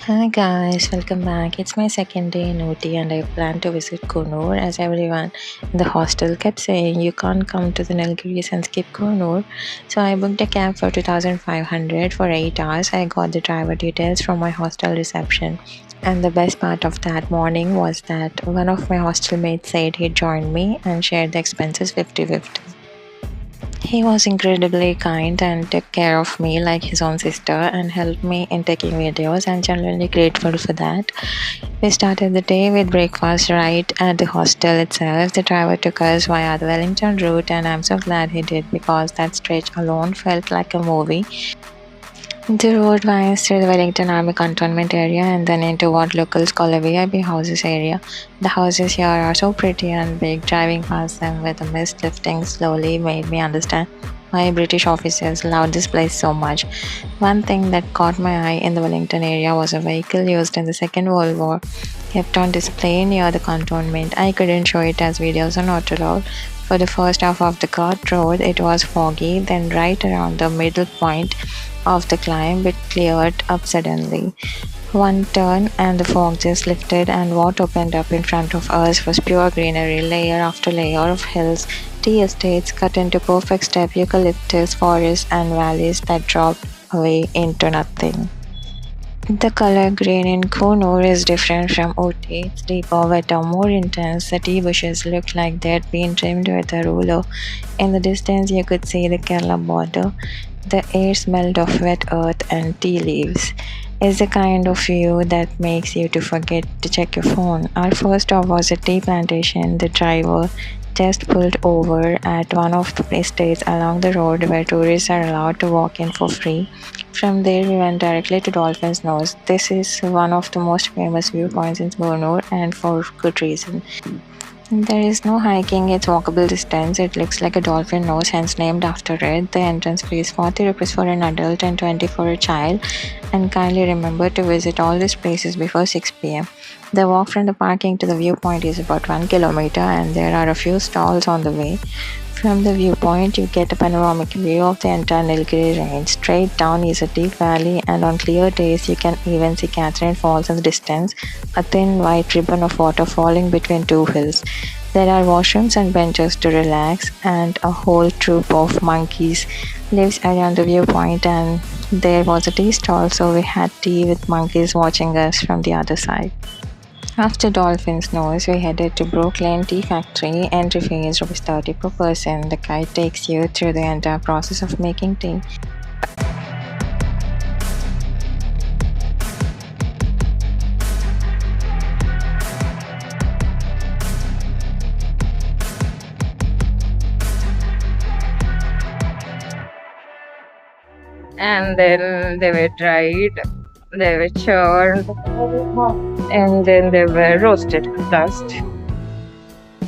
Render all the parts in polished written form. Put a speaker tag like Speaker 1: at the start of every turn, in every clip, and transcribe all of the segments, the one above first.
Speaker 1: Hi guys, welcome back. It's my second day in Ooty and I plan to visit Coonoor as everyone in the hostel kept saying you can't come to the Nilgiris and skip Coonoor. So I booked a cab for 2500 for 8 hours. I got the driver details from my hostel reception. And the best part of that morning was that one of my hostel mates said he'd join me and shared the expenses 50-50. He was incredibly kind and took care of me like his own sister and helped me in taking videos. I'm genuinely grateful for that. We started the day with breakfast right at the hostel itself. The driver took us via the Wellington route and I'm so glad he did because that stretch alone felt like a movie. The road winds through the Wellington Army Cantonment area and then into what locals call a VIP houses area. The houses here are so pretty and big. Driving past them with the mist lifting slowly made me understand why British officers loved this place so much. One thing that caught my eye in the Wellington area was a vehicle used in the Second World War, kept on display near the cantonment. I couldn't show it as videos are not allowed. For the first half of the Cart Road, it was foggy, then right around the middle point of the climb, it cleared up suddenly. One turn and the fog just lifted, and what opened up in front of us was pure greenery, layer after layer of hills, tea estates cut into perfect step, eucalyptus forests, and valleys that dropped away into nothing. The color green in Coonoor is different from Ooty. It's deeper, wetter, more intense. The tea bushes looked like they'd been trimmed with a ruler. In the distance, you could see the Kerala border. The air smelled of wet earth and tea leaves. It's the kind of view that makes you to forget to check your phone. Our first stop was a tea plantation. The driver just pulled over at one of the estates along the road where tourists are allowed to walk in for free. From there, we went directly to Dolphin's Nose. This is one of the most famous viewpoints in Coonoor, and for good reason. There is no hiking, it's walkable distance. It looks like a dolphin nose, hence named after it. The entrance fee is 40 rupees for an adult and 20 for a child. And kindly remember to visit all these places before 6 pm. The walk from the parking to the viewpoint is about 1 kilometer and there are a few stalls on the way. From the viewpoint, you get a panoramic view of the entire Nilgiri range. Straight down is a deep valley, and on clear days, you can even see Catherine Falls in the distance, a thin white ribbon of water falling between two hills. There are washrooms and benches to relax, and a whole troop of monkeys lives around the viewpoint. And there was a tea stall, so we had tea with monkeys watching us from the other side. After Dolphin's Nose, we headed to Brooklane Tea Factory. Entry fee is Rs 30 per person. The guide takes you through the entire process of making tea. And then they were dried, they were churned, and then they were roasted dust.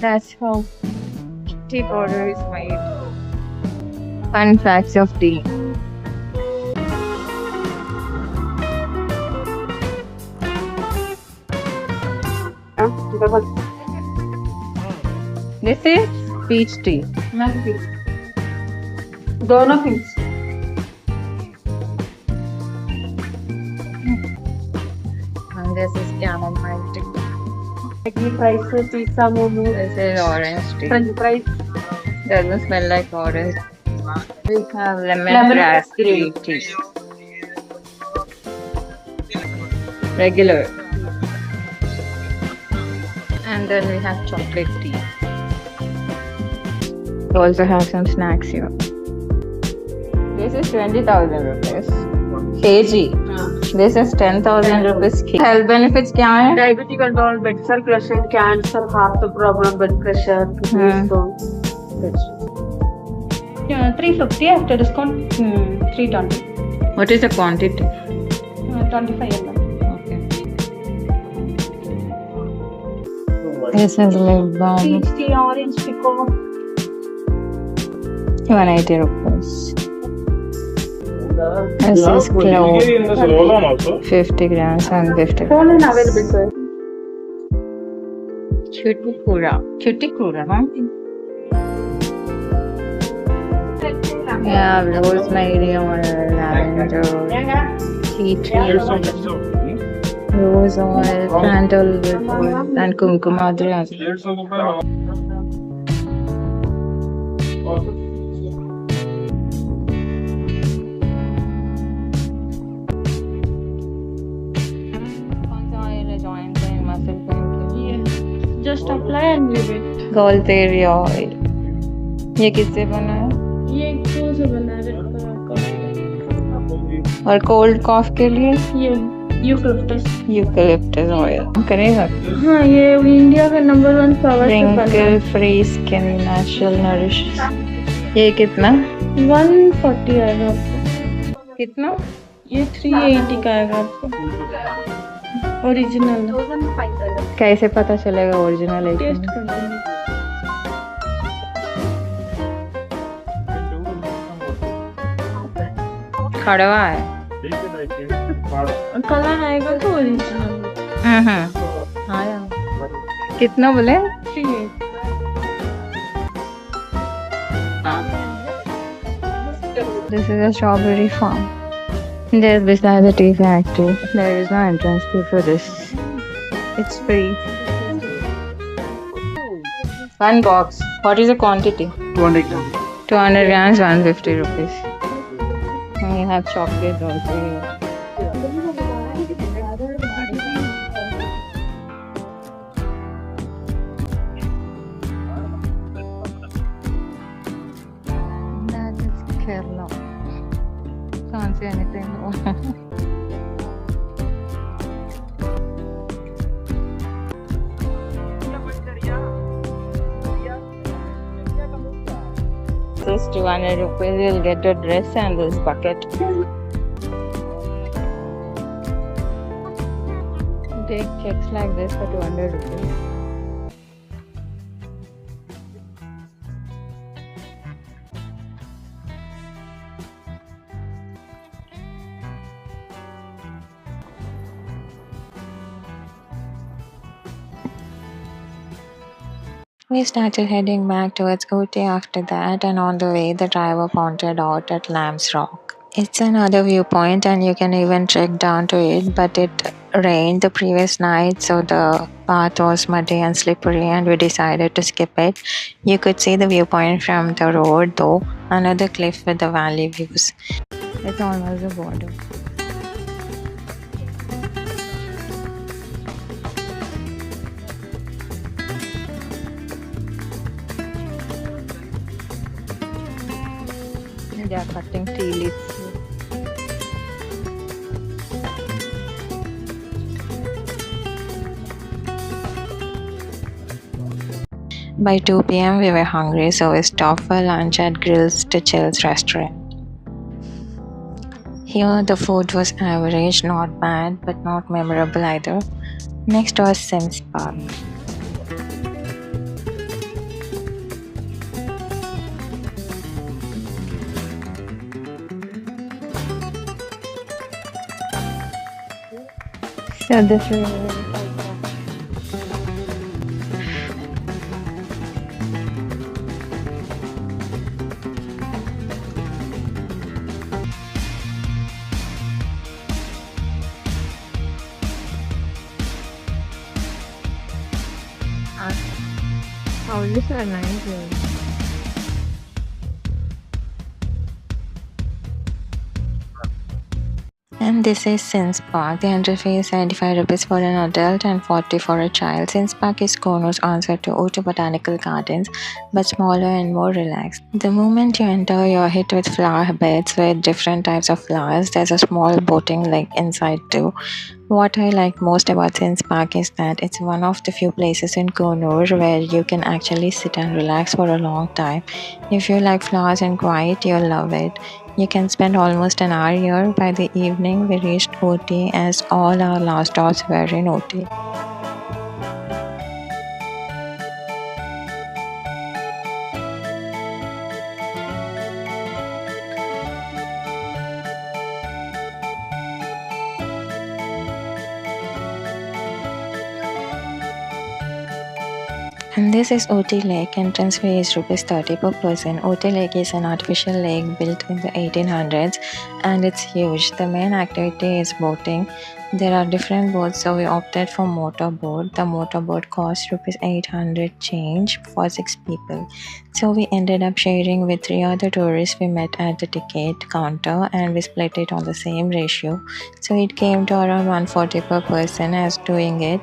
Speaker 1: That's how tea powder is made. Fun facts of tea. This is peach tea.
Speaker 2: दोनों things.
Speaker 1: And this is chamomile tea.
Speaker 2: Egg fries, pizza, momo.
Speaker 1: This is orange tea.
Speaker 2: French fries.
Speaker 1: Doesn't smell like orange. We have lemon raspberry tea. Regular. And then we have chocolate tea. We also have some snacks here. This is 20,000 rupees. kg. This is 10,000 rupees. Health benefits क्या है?
Speaker 2: Diabetic control, blood circulation, cancer, heart problem, blood pressure, kidney stone. Yeah, 350 after discount. 320.
Speaker 1: What is the quantity?
Speaker 2: 25 ml.
Speaker 1: Okay. This is lip balm.
Speaker 2: Peach tea, orange pico.
Speaker 1: 180 rupees. This is clove. 50 grams and 50
Speaker 2: Phone
Speaker 1: grams.
Speaker 2: is available, sir.
Speaker 1: Cuticura, huh? Yeah, rosemary or lavender, tea tree. rose oil, sandalwood oil, and kumkumadri as well. कौन सा oil है joint pain, muscle pain के लिए?
Speaker 2: Just apply and leave it.
Speaker 1: Golteria oil. ये किससे बना है?
Speaker 2: ये क्यों से बना है रेड कलर का?
Speaker 1: और कोल्ड कॉफ के लिए
Speaker 2: ये यूकलिप्टस।
Speaker 1: यूकलिप्टस ऑयल करेगा।
Speaker 2: हाँ, ये इंडिया का नंबर 1 फ्लावर से बना है।
Speaker 1: Wrinkle free skin natural nourish. ये कितना?
Speaker 2: 140 आएगा आपको।
Speaker 1: कितना?
Speaker 2: ये 380 का आएगा आपको। ओरिजिनल।
Speaker 1: कैसे पता चलेगा ओरिजिनल है?
Speaker 2: टेस्ट कर लेंगे।
Speaker 1: खड़वा है।
Speaker 2: कलर आएगा तो ओरिजिनल।
Speaker 1: आया। कितना बोले?
Speaker 2: 380।
Speaker 1: This is a strawberry farm. Just beside the tea factory. There is no entrance fee for this. It's free. One box. What is the quantity?
Speaker 3: 200 grams.
Speaker 1: 200 grams, 150 rupees. And you have chocolates also here. That is Kerala. Can't see anything. Just 200 rupees, you'll get a dress and this bucket. Take checks like this for 200 rupees. We started heading back towards Ooty after that, and on the way, the driver pointed out at Lamb's Rock. It's another viewpoint, and you can even trek down to it, but it rained the previous night, so the path was muddy and slippery, and we decided to skip it. You could see the viewpoint from the road, though, another cliff with the valley views. It's almost the border. They are cutting tea leaves. By 2 p.m. we were hungry, so we stopped for lunch at Grills to Chill's restaurant. Here the food was average, not bad, but not memorable either. Next was Sims Park. So this is how this are nice. And this is Sims Park. The entry fee is 75 rupees for an adult and 40 for a child. Sims Park is Coonoor's answer to Ooty Botanical Gardens, but smaller and more relaxed. The moment you enter, you're hit with flower beds with different types of flowers. There's a small boating lake inside too. What I like most about Sims Park is that it's one of the few places in Coonoor where you can actually sit and relax for a long time. If you like flowers and quiet, you'll love it. You can spend almost an hour here. By the evening, we reached Ooty as all our last stops were in Ooty. And this is Ooty Lake. Entrance fee is rupees 30 per person. Ooty Lake is an artificial lake built in the 1800s and it's huge. The main activity is boating. There are different boats, so we opted for motorboat. The motorboat cost rupees 800 change for 6 people. So we ended up sharing with 3 other tourists we met at the ticket counter and we split it on the same ratio. So it came to around 140 per person, as doing it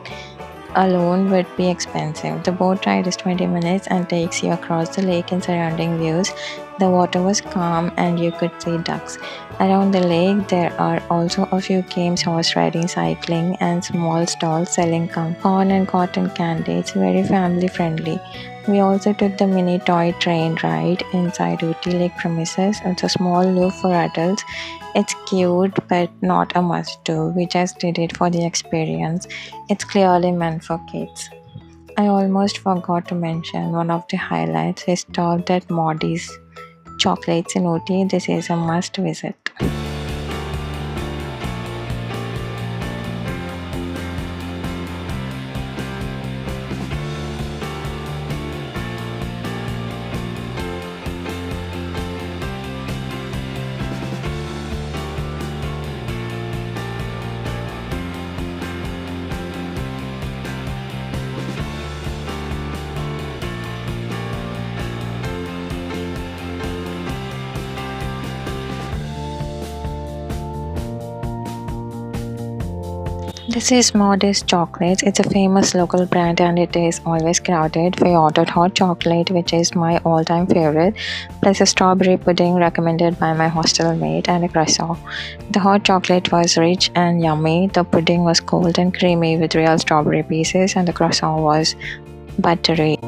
Speaker 1: alone would be expensive. The boat ride is 20 minutes and takes you across the lake and surrounding views. The water was calm and you could see ducks. Around the lake, there are also a few games, horse riding, cycling, and small stalls selling corn and cotton candy. It's very family friendly. We also took the mini toy train ride inside Ooty Lake premises. It's a small loop for adults. It's cute but not a must do. We just did it for the experience. It's clearly meant for kids. I almost forgot to mention one of the highlights. We stopped at Modi's Chocolates in Ooty. This is a must visit. This is Modest Chocolates. It's a famous local brand and it is always crowded. We ordered hot chocolate, which is my all-time favorite, plus a strawberry pudding recommended by my hostel mate and a croissant. The hot chocolate was rich and yummy. The pudding was cold and creamy with real strawberry pieces and the croissant was buttery.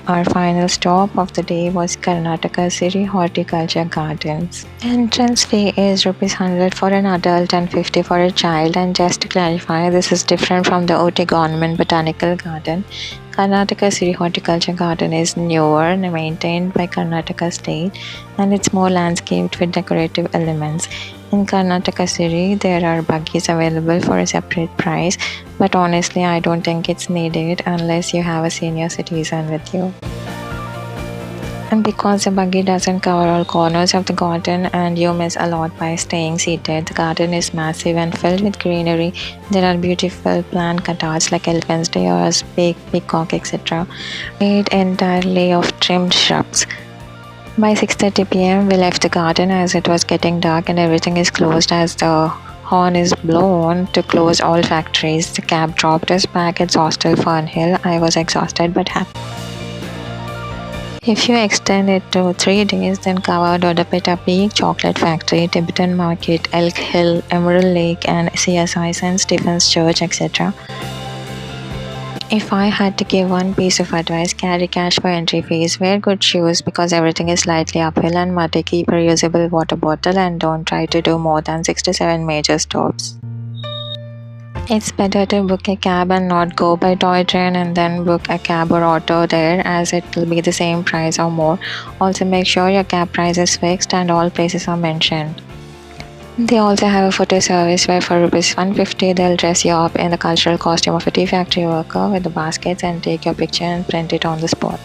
Speaker 1: Our final stop of the day was Karnataka Siri Horticulture Gardens. Entrance fee is rupees 100 for an adult and 50 for a child. And just to clarify, this is different from the Ooty Government Botanical Garden. Karnataka Siri Horticulture Garden is newer and maintained by Karnataka State, and it's more landscaped with decorative elements. In Karnataka Siri, there are buggies available for a separate price, but honestly, I don't think it's needed unless you have a senior citizen with you. And because the buggy doesn't cover all corners of the garden and you miss a lot by staying seated, the garden is massive and filled with greenery. There are beautiful plant cutouts like elephants, deers, pig, peacock, etc. made entirely of trimmed shrubs. By 6:30 p.m. we left the garden as it was getting dark and everything is closed as the horn is blown to close all factories. The cab dropped us back at hostel Fernhill. I was exhausted but happy. If you extend it to 3 days, then cover Dodabetta Peak, Chocolate Factory, Tibetan Market, Elk Hill, Emerald Lake, and CSI St. Stephen's Church, etc. If I had to give one piece of advice, carry cash for entry fees, wear good shoes because everything is slightly uphill and muddy, keep a reusable water bottle, and don't try to do more than 6 to 7 major stops. It's better to book a cab and not go by toy train and then book a cab or auto there, as it will be the same price or more. Also make sure your cab price is fixed and all places are mentioned. They also have a photo service where for rupees 150 they'll dress you up in the cultural costume of a tea factory worker with the baskets and take your picture and print it on the spot.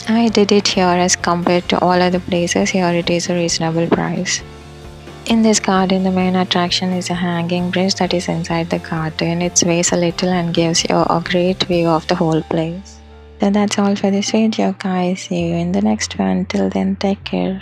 Speaker 1: I did it here as compared to all other places. Here it is a reasonable price. In this garden, the main attraction is a hanging bridge that is inside the garden. It sways a little and gives you a great view of the whole place. So that's all for this video, guys. See you in the next one. Till then, take care.